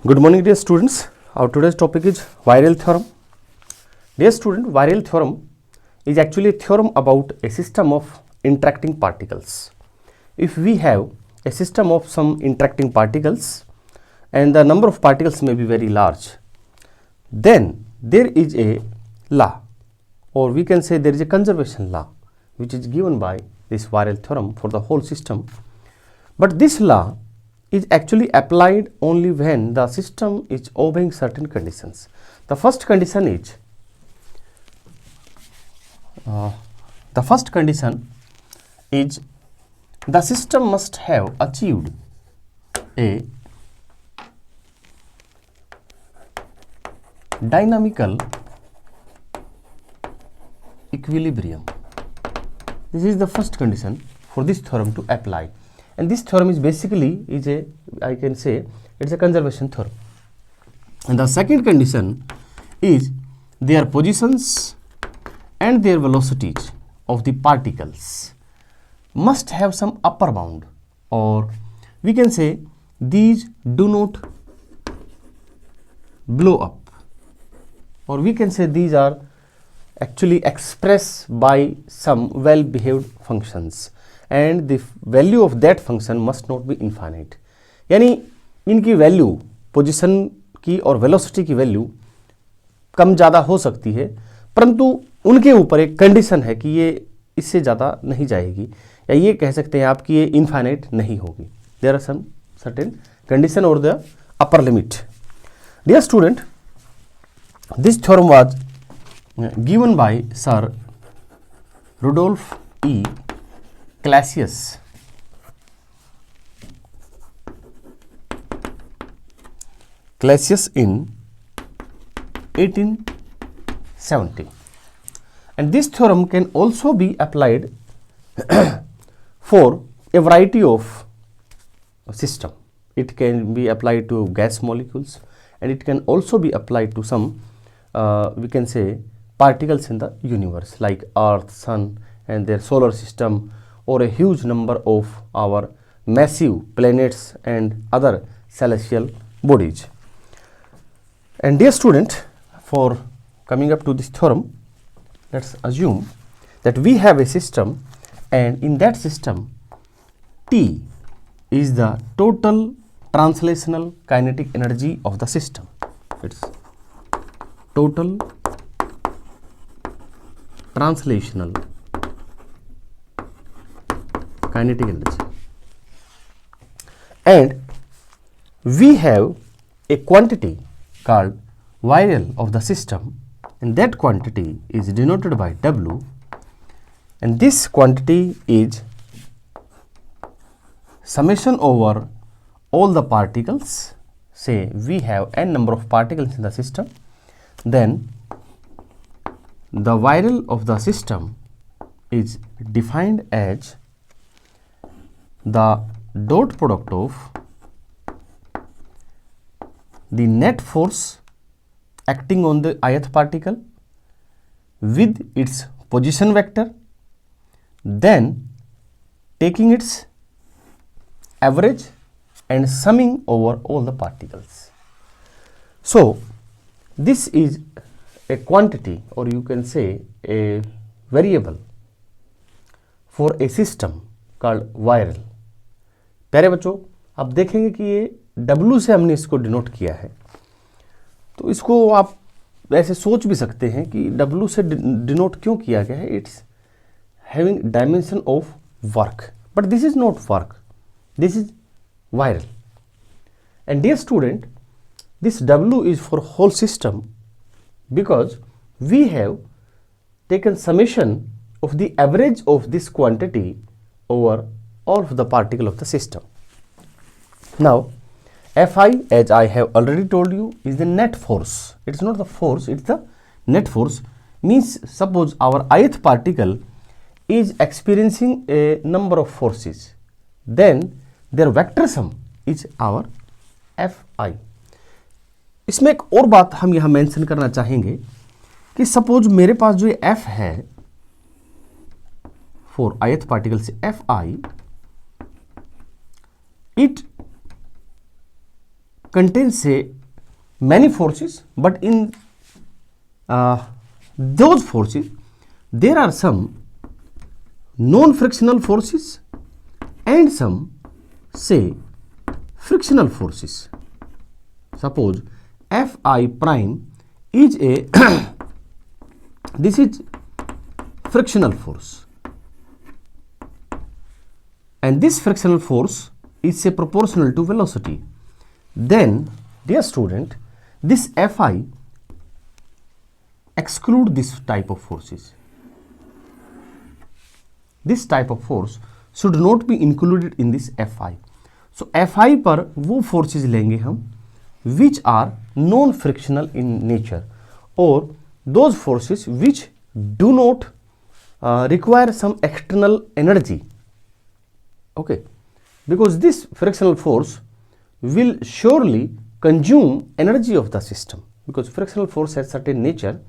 Good morning, dear students. Our today's topic is viral theorem. Dear student, viral theorem is actually a theorem about a system of interacting particles. If we have a system of some interacting particles and the number of particles may be very large, then there is a law, or we can say there is a conservation law which is given by this viral theorem for the whole system. But this law is actually applied only when the system is obeying certain conditions. The first condition is the system must have achieved a dynamical equilibrium. This is the first condition for this theorem to apply. And this theorem is basically I can say it's a conservation theorem. And the second condition is their positions and their velocities of the particles must have some upper bound, or we can say these do not blow up, or we can say these are actually expressed by some well-behaved functions, and the value of that function must not be infinite. यानी इनकी value, position की और velocity की value कम ज़्यादा हो सकती है, परंतु उनके ऊपर एक कंडीशन है कि ये इससे ज़्यादा नहीं जाएगी, या ये कह सकते हैं आप कि ये इनफाइनाइट नहीं होगी. There are some certain condition और the upper limit. Dear student, this theorem was given by Sir Rudolf E. Clausius in 1870, and this theorem can also be applied for a variety of system. It can be applied to gas molecules, and it can also be applied to some we can say particles in the universe like Earth, Sun and their solar system, or a huge number of our massive planets and other celestial bodies. And dear student, for coming up to this theorem, let's assume that we have a system, and in that system T is the total translational kinetic energy of the system. It's total translational kinetic energy, and we have a quantity called viral of the system, and that quantity is denoted by W, and this quantity is summation over all the particles. Say we have n number of particles in the system, then the viral of the system is defined as the dot product of the net force acting on the ith particle with its position vector, then taking its average and summing over all the particles. So this is a quantity, or you can say a variable for a system called viral. प्यारे बच्चों, आप देखेंगे कि ये W से हमने इसको denote किया है, तो इसको आप ऐसे सोच भी सकते हैं कि W से डिनोट क्यों किया गया है. It's having dimension of work, but this is not work, this is viral. And dear student, this W is for whole system, because we have taken summation of the average of this quantity over all of the particle of the system. Now Fi, as I have already told you, is the net force. It's not the force, it's the net force. Means suppose our ith particle is experiencing a number of forces, then their vector sum is our Fi. इसमें एक और बात हम यहाँ mention करना चाहेंगे कि suppose मेरे पास जो ये F है फॉर ith पार्टिकल से Fi, it contains a many forces, but in those forces there are some non-frictional forces and some, say, frictional forces. Suppose Fi prime is a this is frictional force, and this frictional force is say proportional to velocity. Then, dear student, this Fi exclude this type of forces. This type of force should not be included in this Fi. So Fi पर वो forces लेंगे हम which are non-frictional in nature, or those forces which do not require some external energy. Okay, because this frictional force will surely consume energy of the system, because frictional force has certain nature,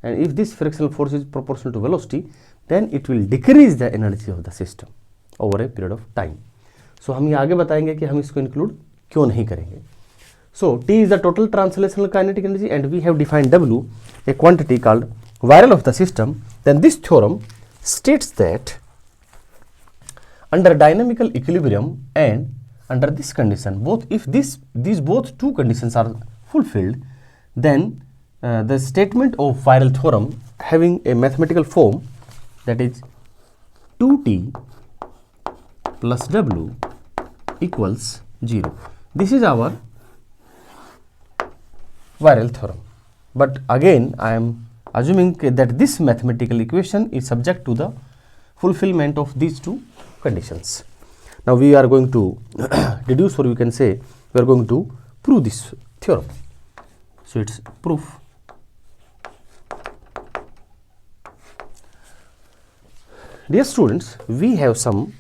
and if this frictional force is proportional to velocity, then it will decrease the energy of the system over a period of time. So हम ये आगे बताएंगे कि हम इसको include क्यों नहीं करेंगे. So T is the total translational kinetic energy, and we have defined W, a quantity called viral of the system. Then this theorem states that under dynamical equilibrium and under this condition, both if these both two conditions are fulfilled, then the statement of viral theorem having a mathematical form, that is 2T plus W equals 0. This is our viral theorem. But again, I am assuming that this mathematical equation is subject to the fulfillment of these two conditions. Now we are going to deduce, or we can say we are going to prove this theorem. So it's proof. Dear students, we have some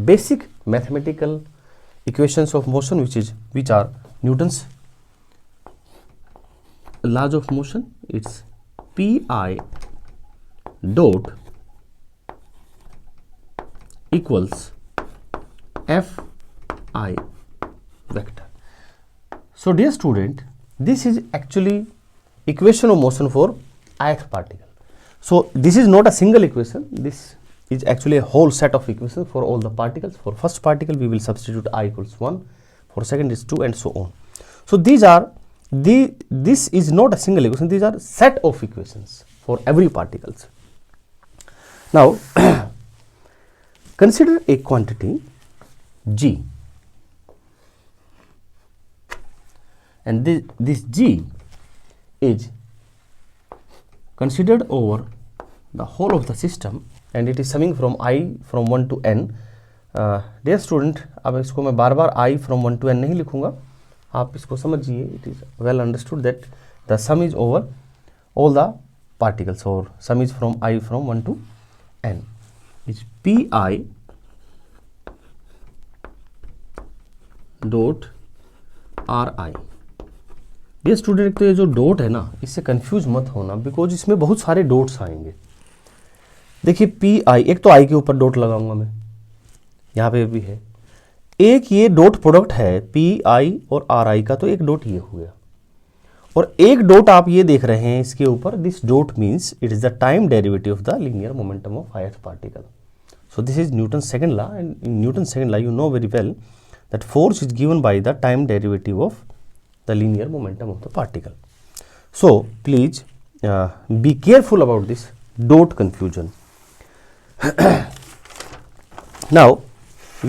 basic mathematical equations of motion which are Newton's laws of motion. It's Pi dot equals Fi vector. So dear student, this is actually equation of motion for ith particle. So this is not a single equation, this is actually a whole set of equations for all the particles. For first particle we will substitute I equals 1, for second is 2, and so on. So these are this is not a single equation, these are set of equations for every particles. Now consider a quantity G, and this G is considered over the whole of the system, and it is summing from I from 1 to n. Dear student, अब इसको मैं बार बार I from 1 to n नहीं लिखूंगा, आप इसको समझिए. It is well understood that the sum is over all the particles, or sum is from I from 1 to n. It's Pi dot Ri. ये student, एक तो ये जो डॉट है ना, इससे कंफ्यूज मत होना, बिकॉज इसमें बहुत सारे डॉट्स आएंगे. देखिए पी आई, एक तो आई के ऊपर डॉट लगाऊंगा मैं, यहाँ पे भी है एक, ये डॉट प्रोडक्ट है पी आई और आर आई का, तो एक डॉट ये हो गया, और एक डॉट आप ये देख रहे हैं इसके ऊपर. This dot means it is the time derivative of the linear momentum of ith particle. So this is Newton second law, and in newton second law you know very well that force is given by the time derivative of the linear momentum of the particle. So please be careful about this dot confusion. Now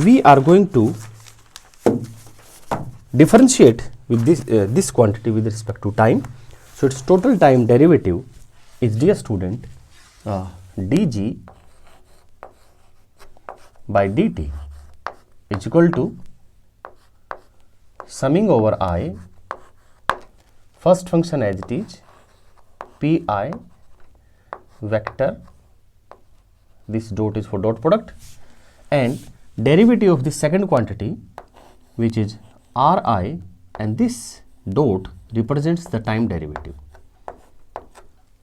we are going to differentiate with this quantity with respect to time. So its total time derivative is, dear student, dg by dt is equal to summing over I, first function as it is, Pi vector, this dot is for dot product, and derivative of the second quantity which is Ri, and this dot represents the time derivative,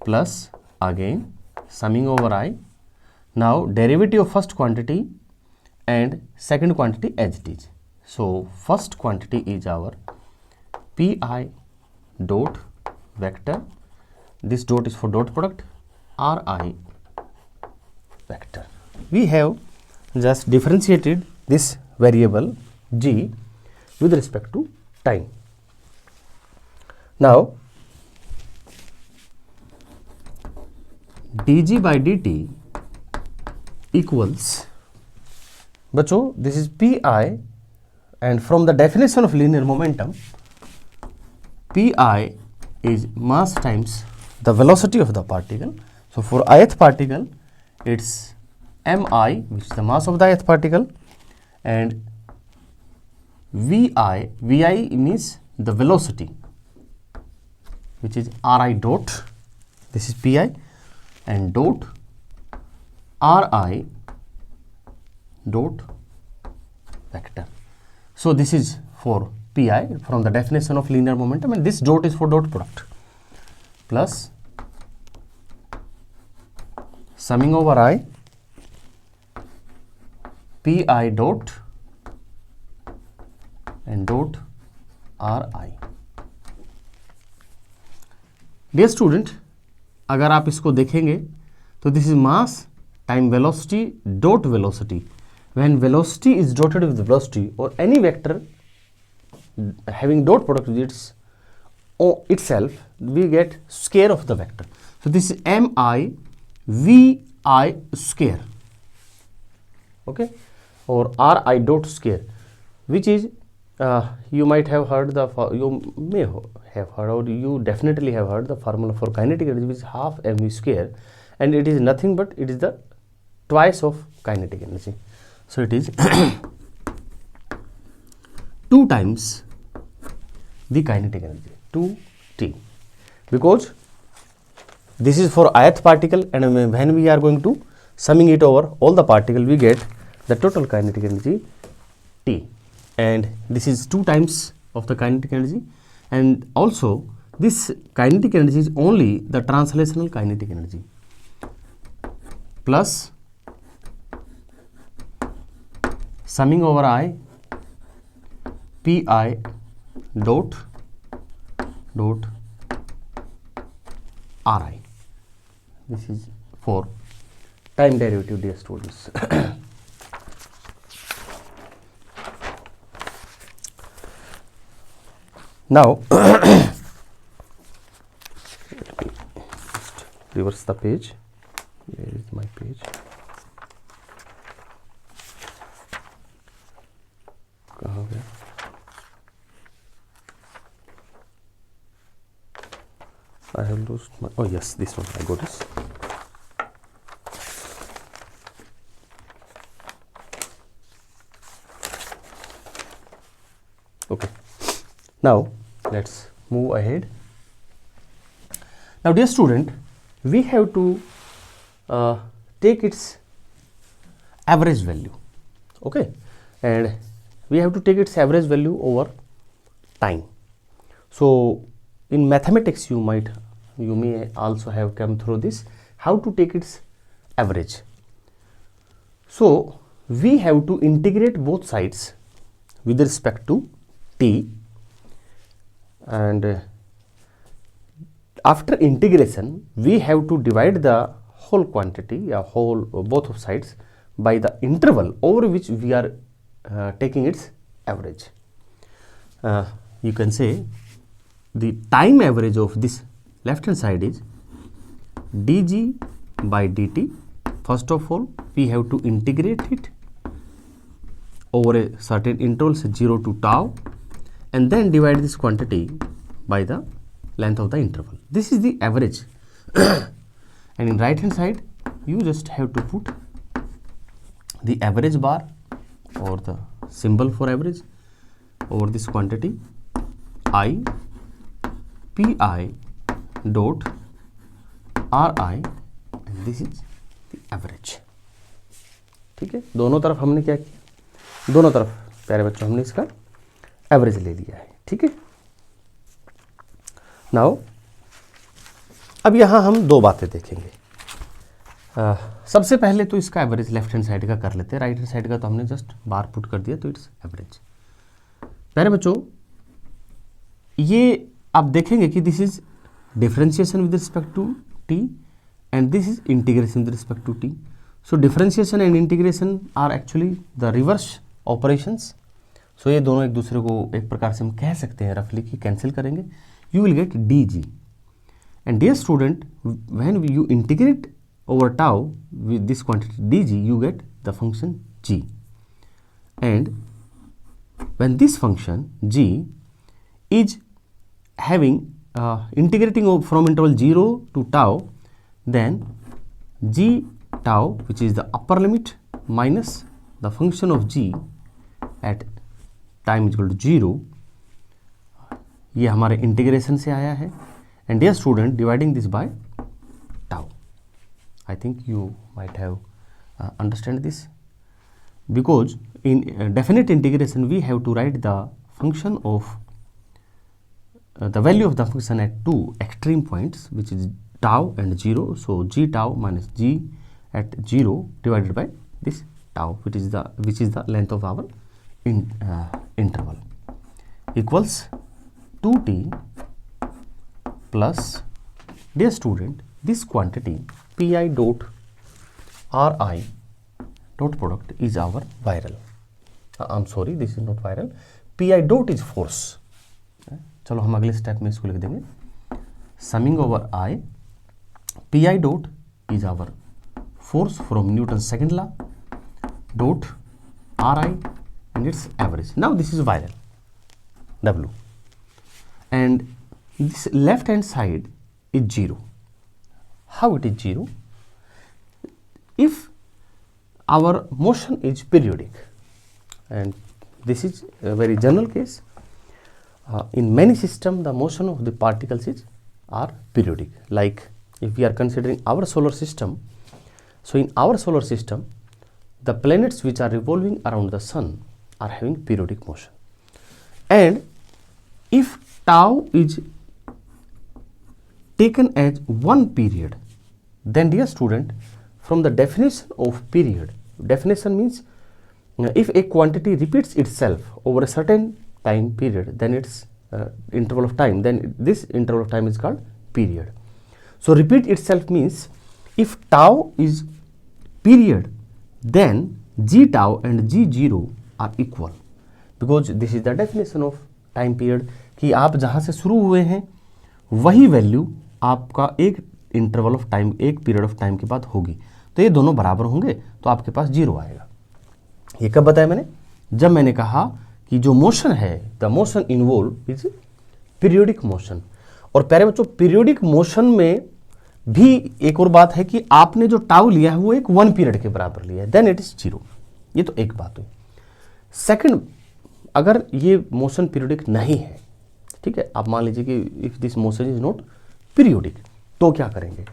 plus again summing over I. Now derivative of first quantity and second quantity as it is. So first quantity is our Pi dot vector. This dot is for dot product, Ri vector. We have just differentiated this variable g with respect to time. Now dg by dt equals, बच्चों this is pi, and from the definition of linear momentum, pi is mass times the velocity of the particle. So for ith particle it's mi, which is the mass of the ith particle, and vi means the velocity, which is ri dot, this is pi, and dot ri dot vector. So this is for pi from the definition of linear momentum, and this dot is for dot product, plus summing over I pi dot and dot ri. Dear student, अगर आप इसको देखेंगे तो this is mass time velocity dot velocity. When velocity is dotted with velocity और any vector having dot product with itself, we get square of the vector. So this is mi vi square, okay, or ri dot square, which is you might have heard you may have heard, or you definitely have heard the formula for kinetic energy, which is half mv square, and it is nothing but it is the twice of kinetic energy. So it is 2 times the kinetic energy, 2t, because this is for ith particle, and when we are going to summing it over all the particle, we get the total kinetic energy t, and this is 2 times of the kinetic energy. And also this kinetic energy is only the translational kinetic energy, plus summing over I pi dot ri. This is for time derivative, dear students. Now let me just reverse the page. Where is my page? कहाँ गया? I have lost my, oh yes, this one, I got this. Okay, now let's move ahead. Now dear student, we have to take its average value, okay, and we have to take its average value over time. So in mathematics you may also have come through this, how to take its average. So we have to integrate both sides with respect to t, and after integration we have to divide the whole quantity, both of sides, by the interval over which we are taking its average. You can say the time average of this left hand side is dg by dt. First of all, we have to integrate it over a certain interval, say 0 to tau, and then divide this quantity by the length of the interval. This is the average. And in right hand side you just have to put the average bar or the symbol for average over this quantity I pi dot ri, and this is the average. ठीक है, दोनों तरफ हमने क्या किया, दोनों तरफ प्यारे बच्चों हमने इसका एवरेज ले लिया है. ठीक है, नाउ अब यहाँ हम 2 बातें देखेंगे. सबसे पहले तो इसका एवरेज लेफ्ट हैंड साइड का कर लेते हैं. राइट हैंड साइड का तो हमने जस्ट बार पुट कर दिया, तो इट्स एवरेज. प्यारे बच्चों, ये आप देखेंगे कि this is differentiation with respect to t and this is integration with respect to t. So differentiation and integration are actually the reverse operations. So ये दोनों एक दूसरे को एक प्रकार से हम कह सकते हैं रफली कि कैंसिल करेंगे. You will get D G. And dear student, when you integrate over tau with this quantity dg, you get the function g. And when this function g is having integrating from interval 0 to tau, then g tau, which is the upper limit, minus the function of g at time is equal to 0, ये हमारे integration से आया है. And dear student, dividing this by tau. I think you might have understand this, because in definite integration we have to write the function of the value of the function at two extreme points, which is tau and 0. So g tau minus g at 0 divided by this tau, which is the length of our interval, equals 2t plus, dear student, this quantity pi dot ri dot product is our viral. I'm sorry, this is not viral. pi dot is force. चलो हम अगले step में इसको लिख देंगे. Summing over i, pi dot is our force from Newton's second law dot ri and its average. Now this is viral w, and this left hand side is 0. How it is 0? If our motion is periodic, and this is a very general case, in many systems the motion of the particles are periodic. Like if we are considering our solar system, so in our solar system the planets which are revolving around the sun are having periodic motion. And if tau is taken as one period, then dear student, from the definition of period, definition means if a quantity repeats itself over a certain time period, then its interval of time, then this interval of time is called period. So repeat itself means if tau is period, then g tau and g 0 are equal, because this is the definition of time period, कि आप जहाँ से शुरू हुए हैं वही value आपका एक इंटरवल ऑफ टाइम, एक पीरियड ऑफ टाइम के बाद होगी. तो ये दोनों बराबर होंगे तो आपके पास 0 आएगा. ये कब बताया मैंने? जब मैंने कहा कि जो मोशन है, the motion involve is periodic motion. और प्यारे बच्चों, पीरियोडिक मोशन में भी एक और बात है कि आपने जो टाउ लिया है वो एक 1 पीरियड के बराबर लिया है, देन इट इज 0. ये तो एक बात हुई. सेकंड, अगर ये मोशन पीरियोडिक नहीं है, ठीक है, आप मान लीजिए कि if this motion is not periodic, तो क्या करेंगे?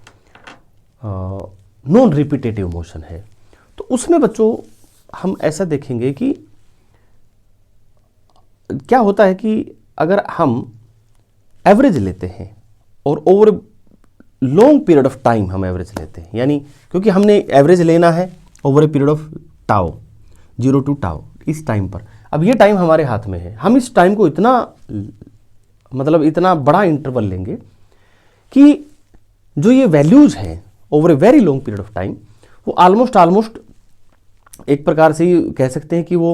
नॉन रिपीटेटिव मोशन है, तो उसमें बच्चों हम ऐसा देखेंगे कि क्या होता है कि अगर हम एवरेज लेते हैं और over long period of time हम एवरेज लेते हैं, यानी क्योंकि हमने एवरेज लेना है over a period of tau 0 to tau इस टाइम पर. अब ये टाइम हमारे हाथ में है, हम इस टाइम को इतना मतलब इतना बड़ा इंटरवल लेंगे कि जो ये वैल्यूज हैं over a very long period of time, वो ऑलमोस्ट एक प्रकार से ही कह सकते हैं कि वो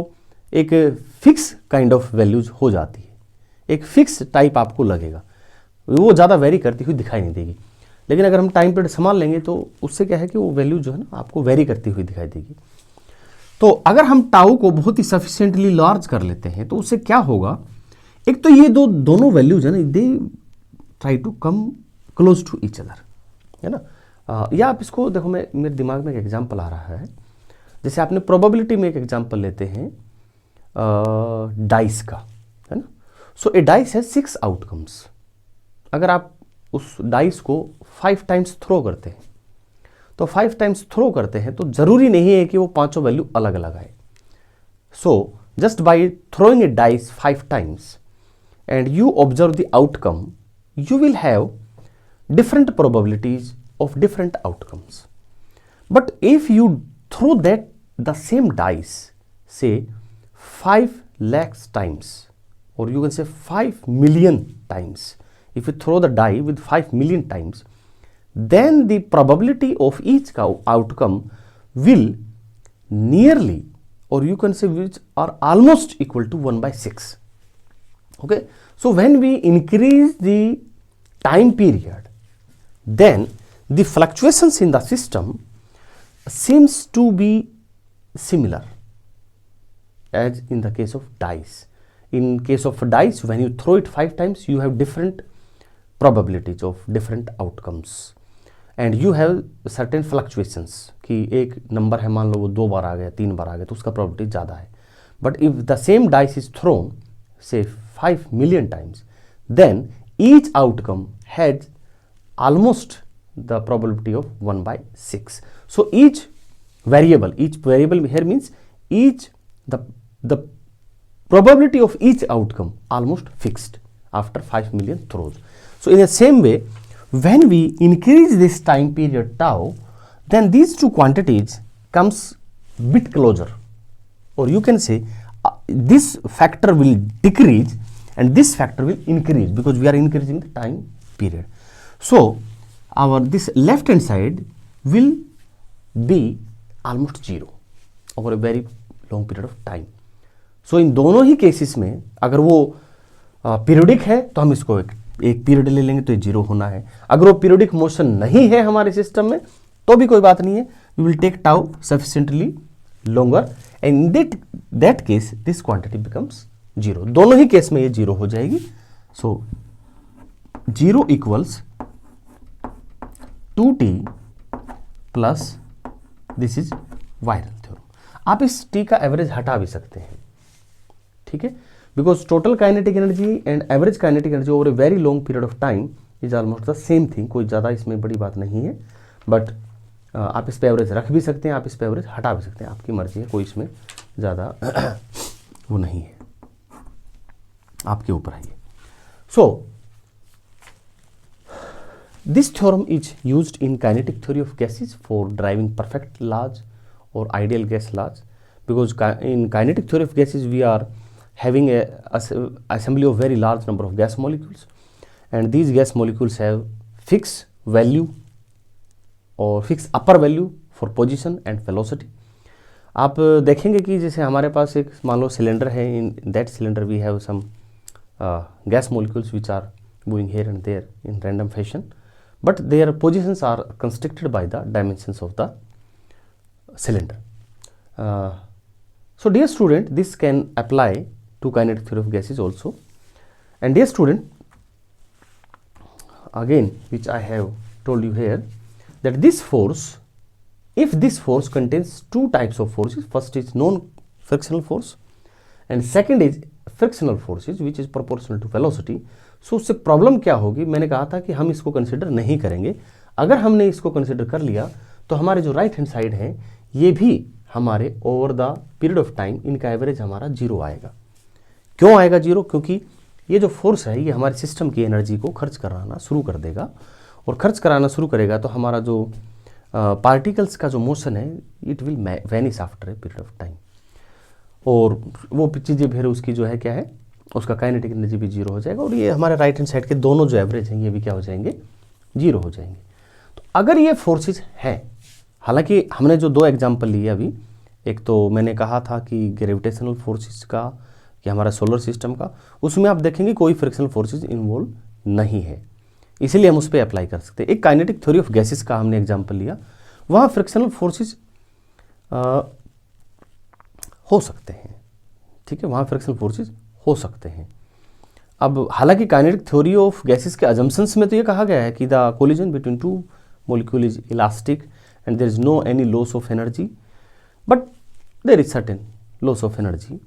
एक फिक्स काइंड ऑफ वैल्यूज हो जाती है. एक फिक्स टाइप आपको लगेगा, वो ज़्यादा वेरी करती हुई दिखाई नहीं देगी. लेकिन अगर हम टाइम पीरियड संभाल लेंगे तो उससे क्या है कि वो वैल्यू जो है ना आपको वेरी करती हुई दिखाई देगी. तो अगर हम टाउ को बहुत ही सफिशिएंटली लार्ज कर लेते हैं तो उससे क्या होगा? एक तो ये दोनों वैल्यूज है ना, they try to come close to each other, है ना. या आप इसको देखो, मेरे दिमाग में एक एग्जांपल आ रहा है. जैसे आपने प्रोबेबिलिटी में एक एग्जांपल लेते हैं डाइस का, है ना. सो ए डाइस है 6 आउटकम्स. अगर आप उस डाइस को 5 टाइम्स थ्रो करते हैं, तो 5 टाइम्स थ्रो करते हैं तो जरूरी नहीं है कि वो पांचों वैल्यू अलग अलग आए. So just by throwing A dice 5 times and you observe the outcome, you will have different probabilities of different outcomes. But if you throw the same dice, say 5 lakhs times, or you can say 5 million times, if you throw the die with 5 million times, then the probability of each outcome will nearly, or you can say which are almost equal to 1 by 6. Okay, so when we increase the time period, then the fluctuations in the system seems to be similar as in the case of dice. In case of dice, when you throw it 5 times, you have different probabilities of different outcomes and you have certain fluctuations कि एक number है, मान लो वो 2 बार आ गया, 3 बार आ गया, तो उसका probability ज़्यादा है. But if the same dice is thrown say 5 million times, then each outcome has almost the probability of 1 by 6. So each variable here means each the probability of each outcome almost fixed after 5 million throws. So in the same way, when we increase this time period tau, then these two quantities comes bit closer, or you can say this factor will decrease and this factor will increase because we are increasing the time period. So our this left hand side will be almost 0 over a very long period of time. So इन दोनों ही cases में अगर वो periodic है तो हम इसको एक period ले लेंगे तो ये 0 होना है. अगर वो पीरियडिक मोशन नहीं है हमारे सिस्टम में तो भी कोई बात नहीं है, we will take tau sufficiently longer and that case this quantity becomes 0. दोनों ही केस में ये 0 हो जाएगी. So 0 equals 2t plus this is virial theorem. आप इस t का एवरेज हटा भी सकते हैं, ठीक है, because total kinetic energy and average kinetic energy over a very long period of time is almost the same thing. कोई ज़्यादा इसमें बड़ी बात नहीं है, बट आप इस पे एवरेज रख भी सकते हैं, आप इस पे एवरेज हटा भी सकते हैं, आपकी मर्जी है, कोई इसमें ज़्यादा वो नहीं है, आपके ऊपर है ये. सो this theorem is used in kinetic theory of gases for driving perfect laws or ideal gas laws, because in kinetic theory of gases we are having a assembly of very large number of gas molecules, and these gas molecules have fixed value or fixed upper value for position and velocity. आप देखेंगे कि जैसे हमारे पास एक मान लो cylinder है, in that cylinder we have some gas molecules which are moving here and there in random fashion, but their positions are constricted by the dimensions of the cylinder. So dear student, this can apply to kinetic theory of gases also. And dear student, again which I have told you here, that this force, if this force contains two types of forces, first is non-frictional force and second is frictional forces which is proportional to velocity. सो उससे problem क्या होगी, मैंने कहा था कि हम इसको consider नहीं करेंगे. अगर हमने इसको कंसिडर कर लिया तो हमारे जो राइट हैंड साइड है ये भी हमारे over the period of time इनका एवरेज हमारा 0 आएगा. क्यों आएगा 0? क्योंकि ये जो फोर्स है ये हमारे सिस्टम की एनर्जी को खर्च कराना शुरू कर देगा, और खर्च कराना शुरू करेगा तो हमारा जो पार्टिकल्स का जो मोशन है it will vanish after a period of time, और वो चीज़ें फिर उसकी जो है क्या है, उसका काइनेटिक एनर्जी भी 0 हो जाएगा, और ये हमारे राइट हैंड साइड के दोनों जो एवरेज हैं ये भी क्या हो जाएंगे, 0 हो जाएंगे. तो अगर ये फोर्सेस हैं, हालांकि हमने जो 2 एग्जांपल लिए अभी, एक तो मैंने कहा था कि ग्रेविटेशनल फोर्सेस का कि हमारा सोलर सिस्टम का, उसमें आप देखेंगे कोई फ्रिक्शनल फोर्सेस इन्वॉल्व नहीं है, इसीलिए हम उस पर अप्लाई कर सकते हैं. एक काइनेटिक थ्योरी ऑफ गैसेस का हमने एग्जाम्पल लिया, वहाँ फ्रिक्शनल फोर्सेस हो सकते हैं, ठीक है, वहाँ फ्रिक्शनल फोर्सेस हो सकते हैं. अब हालांकि काइनेटिक थ्योरी ऑफ गैसेस के अजम्पशंस में तो ये कहा गया है कि the collision between two molecule is elastic and there is no any loss of energy, but there is certain loss of energy.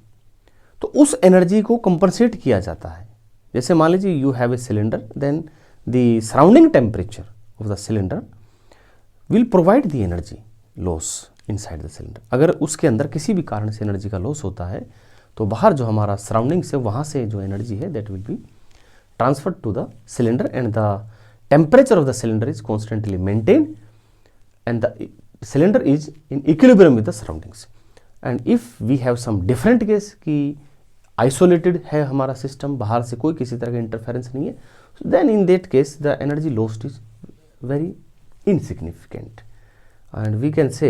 तो उस एनर्जी को कंपनसेट किया जाता है. जैसे मान लीजिए you have a cylinder, then the surrounding temperature of the cylinder will provide the energy loss inside the cylinder. अगर उसके अंदर किसी भी कारण से एनर्जी का लॉस होता है तो बाहर जो हमारा सराउंडिंग से वहाँ से जो एनर्जी है that will be transferred to the cylinder, and the temperature of the cylinder is constantly maintain and the cylinder is in equilibrium with the surroundings. And if we have some different case कि isolated है हमारा system, बाहर से कोई किसी तरह का interference नहीं है, then in that case the energy lost is very insignificant and we can say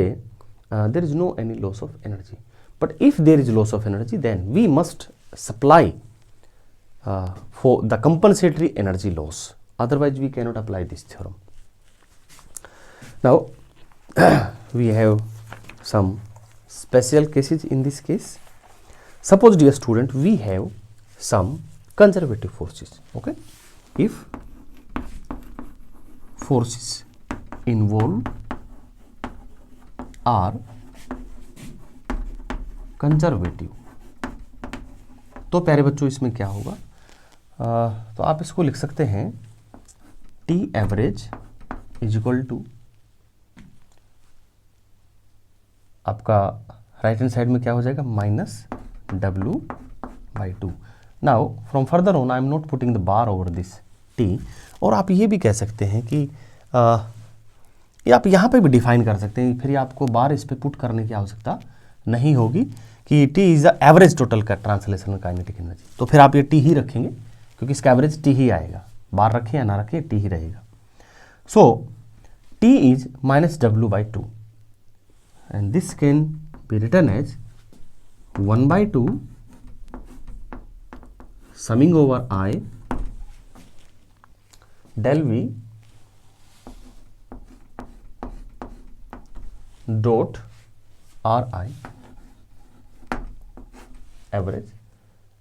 there is no any loss of energy. But if there is loss of energy, then we must supply for the compensatory energy loss, otherwise we cannot apply this theorem. Now we have some special cases in this case. Suppose, dear student, we have some conservative forces. Okay, if forces involved are conservative, तो प्यारे बच्चों इसमें क्या होगा, तो आप इसको लिख सकते हैं T average is equal to, आपका राइट हैंड साइड में क्या हो जाएगा, minus W/2. Now from further on I am not putting the bar over this T. और आप ये भी कह सकते हैं कि ये आप यहाँ पे भी डिफाइन कर सकते हैं, फिर आपको बार इस पे पुट करने की आवश्यकता नहीं होगी कि T is the average total का ट्रांसलेशनल काइनेटिक एनर्जी, तो फिर आप ये T ही रखेंगे क्योंकि इसका एवरेज T ही आएगा, बार रखें या ना रखें T ही रहेगा. So T is minus W/2 and this can be written as 1/2 summing over I del V dot Ri average.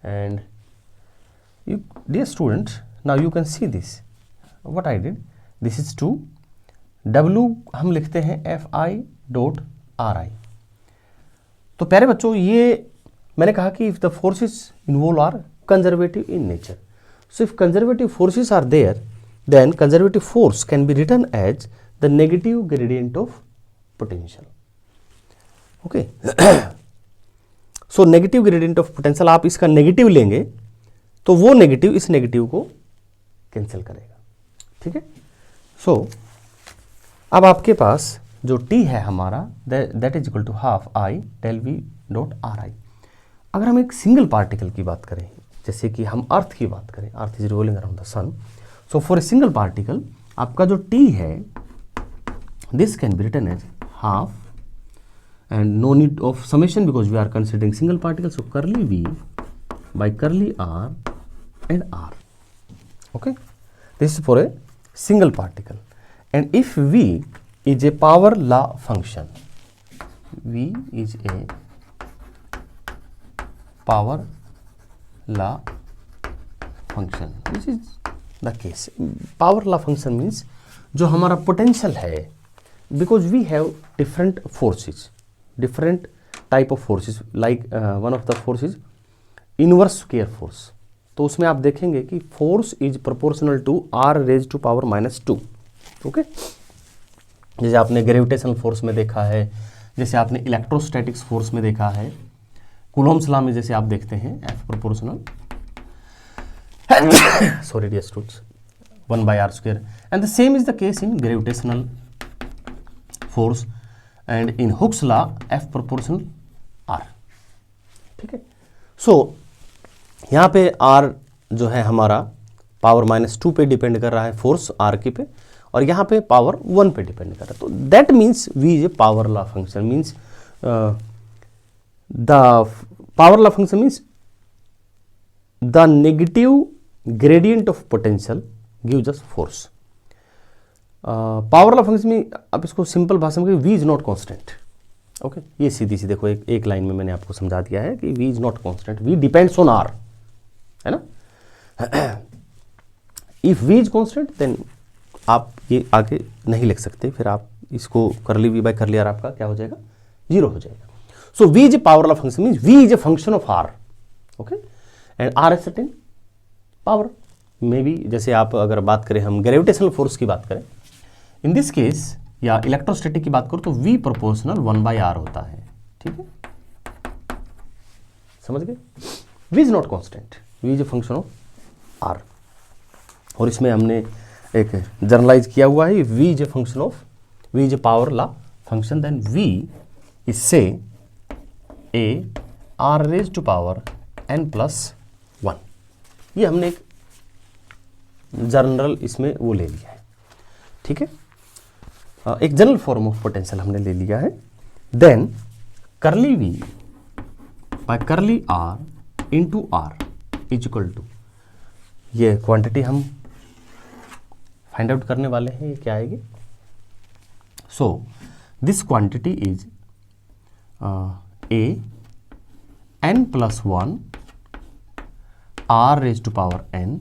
And you, dear student, now you can see this what I did, this is 2, W हम लिखते हैं Fi dot Ri. तो प्यारे बच्चों ये मैंने कहा कि if the forces involved are conservative in nature, so if conservative forces are there, then conservative force can be written as the negative gradient of potential. Okay. So negative gradient of potential, आप इसका negative लेंगे तो वो negative इस negative को cancel करेगा. ठीक है. सो अब आपके पास जो T है हमारा that is equal to half I del V dot Ri. अगर हम एक सिंगल पार्टिकल की बात करें, जैसे कि हम अर्थ की बात करें, earth is revolving around the sun, so for a single particle आपका जो T है this can be written as half and no need of summation because we are considering single particle, so curly V by curly R and R. Okay, this is for a single particle. And if V is a power law function, V is a power law function, which is the case. Power law function means जो हमारा potential है, because we have different forces, different type of forces, like one of the forces inverse square force. तो उसमें आप देखेंगे कि force is proportional to r raised to power minus 2. Okay, जैसे आपने ग्रेविटेशनल फोर्स में देखा है, जैसे आपने इलेक्ट्रोस्टैटिक्स फोर्स में देखा है, कूलॉम्स लॉ में जैसे आप देखते हैं F proportional sorry dear students 1/r square, and the same is the case in gravitational force and in Hooke's law F proportional R. ठीक है. सो यहाँ पे R जो है हमारा पावर -2 पे डिपेंड कर रहा है फोर्स R की पे, और यहाँ पे पावर 1 पे डिपेंड कर रहा है. तो that means V is a power law function, means the power law function means the negative gradient of potential gives us force. Power law function में आप इसको सिंपल भाषा में V is not constant. Okay, ये सीधी सी देखो एक line में मैंने आपको समझा दिया है कि V is not constant, V depends on R, है ना. If V is constant then आप ये आगे नहीं लिख सकते, फिर आप इसको करली V बाय करली R आपका क्या हो जाएगा, 0 हो जाएगा. सो V is a power law function means V is a function of R. Okay, and R is certain power. May be जैसे आप अगर बात करें हम ग्रेविटेशनल फोर्स की बात करें इन दिस केस, या इलेक्ट्रोस्टैटिक की बात करो तो V प्रोपोर्शनल 1/r होता है. ठीक है, समझ गए. V is not constant, V is a function of R. और इसमें हमने एक जनरलाइज किया हुआ है, V is a function of, V is a power law function, then V is say a r raised to power n+1। ये हमने एक जनरल इसमें वो ले लिया है, ठीक है, एक जनरल फॉर्म ऑफ पोटेंशियल हमने ले लिया है। Then curly V by curly R into R is equal to, ये क्वांटिटी हम फाइंड आउट करने वाले हैं, ये क्या आएगी। So this quantity is n+1 r⁻n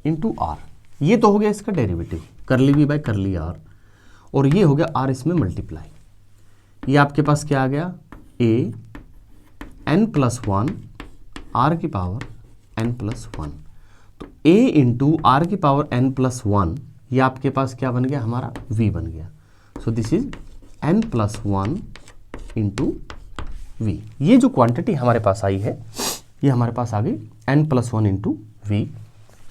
into R। ये तो हो गया इसका डेरिवेटिव करली V बाय करली R, और ये हो गया R इसमें मल्टीप्लाई। ये आपके पास क्या आ गया, n+1 r⁻n+1। तो a इंटू r⁻n+1, ये आपके पास क्या बन गया, हमारा v बन गया। So this is n+1 into v। ये जो क्वांटिटी हमारे पास आई है, ये हमारे पास आ गई n+1 इंटू v।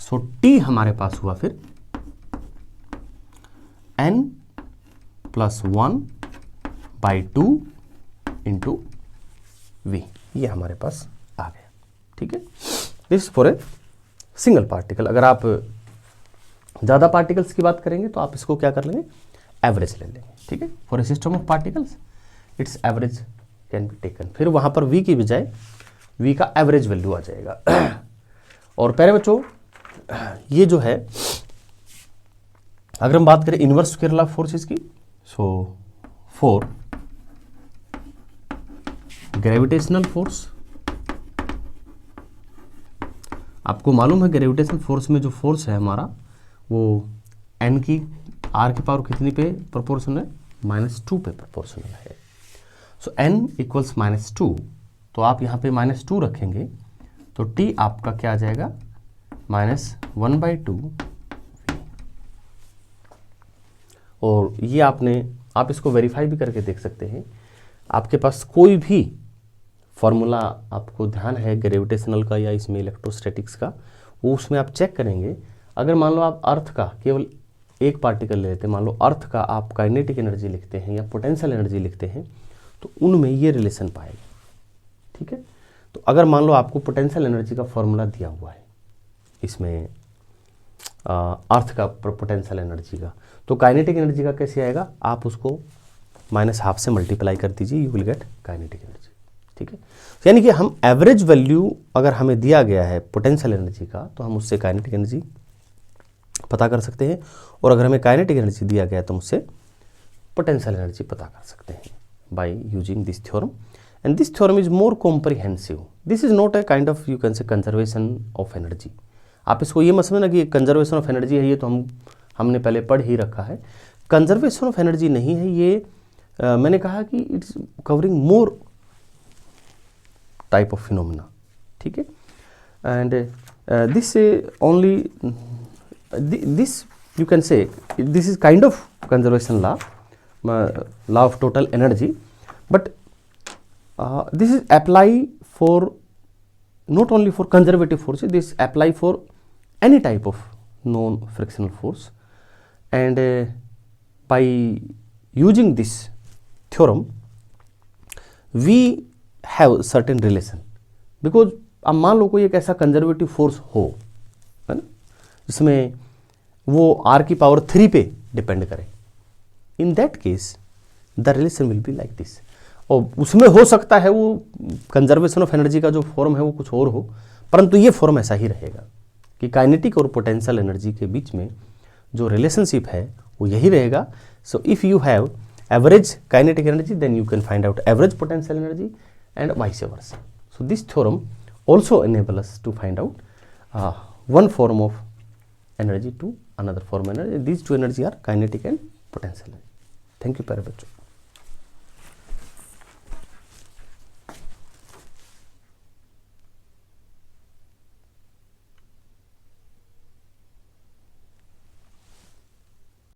सो t हमारे पास हुआ फिर n+1/2 इंटू v। ये हमारे पास आ गया, ठीक है। This for a single particle. अगर आप ज़्यादा पार्टिकल्स की बात करेंगे तो आप इसको क्या कर लेंगे, एवरेज ले लेंगे, ठीक है। For a system of particles it's average can be taken. फिर वहाँ पर v की बजाय v का एवरेज वैल्यू आ जाएगा। और प्यारे बच्चों, ये जो है, अगर हम बात करें inverse square law of forces की, सो फॉर ग्रेविटेशनल फोर्स, आपको मालूम है ग्रेविटेशनल फोर्स में जो फोर्स है हमारा, वो n की r की पावर कितनी पे प्रोपोर्शनल है, -2 पे प्रोपोर्शनल है। सो n इक्वल्स -2, तो आप यहाँ पे -2 रखेंगे तो t आपका क्या आ जाएगा, -1/2। और ये आप इसको वेरीफाई भी करके देख सकते हैं। आपके पास कोई भी फॉर्मूला आपको ध्यान है ग्रेविटेशनल का या इसमें इलेक्ट्रोस्टैटिक्स का, वो उसमें आप चेक करेंगे। अगर मान लो आप अर्थ का केवल एक पार्टिकल ले लेते हैं, मान लो अर्थ का आप काइनेटिक एनर्जी लिखते हैं या पोटेंशियल एनर्जी लिखते हैं, तो उनमें ये रिलेशन पाएगा, ठीक है। तो अगर मान लो आपको पोटेंशियल एनर्जी का फॉर्मूला दिया हुआ है इसमें अर्थ का पोटेंशियल एनर्जी का, तो काइनेटिक एनर्जी का कैसे आएगा, आप उसको -12 से मल्टीप्लाई कर दीजिए, you will gate kinetic energy, ठीक है। यानी कि हम एवरेज वैल्यू अगर हमें दिया गया है पोटेंशियल एनर्जी का, तो हम उससे काइनेटिक एनर्जी पता कर सकते हैं, और अगर हमें काइनेटिक एनर्जी दिया गया है तो उससे पोटेंशियल एनर्जी पता कर सकते हैं by using this theorem. And this theorem is more comprehensive. This is not a kind of, you can say, conservation of energy. आप इसको ये मत समझना कि कंजर्वेशन ऑफ एनर्जी है, ये तो हमने पहले पढ़ ही रखा है। कंजर्वेशन ऑफ एनर्जी नहीं है ये, मैंने कहा कि it's covering more type of phenomena, ठीक है। And this only this you can say this is kind of conservation law of total energy, but this is apply for not only for conservative forces, this apply for any type of non frictional force. And by using this theorem we have certain relation, because अब मान लो कोई एक ऐसा conservative force हो, है ना, जिसमें वो r की पावर 3 पे डिपेंड करे, इन that case the relation will be like this. और उसमें हो सकता है वो कंजर्वेशन ऑफ एनर्जी का जो फॉर्म है वो कुछ और हो, परंतु ये फॉर्म ऐसा ही रहेगा कि काइनेटिक और पोटेंशियल एनर्जी के बीच में जो रिलेशनशिप है वो यही रहेगा। So if you have average kinetic energy then you can find out average potential energy and vice versa. So this theorem also enable us to find out one form of energy to another form of energy. These two energy are kinetic and potential. Thank you, प्यारे बच्चों।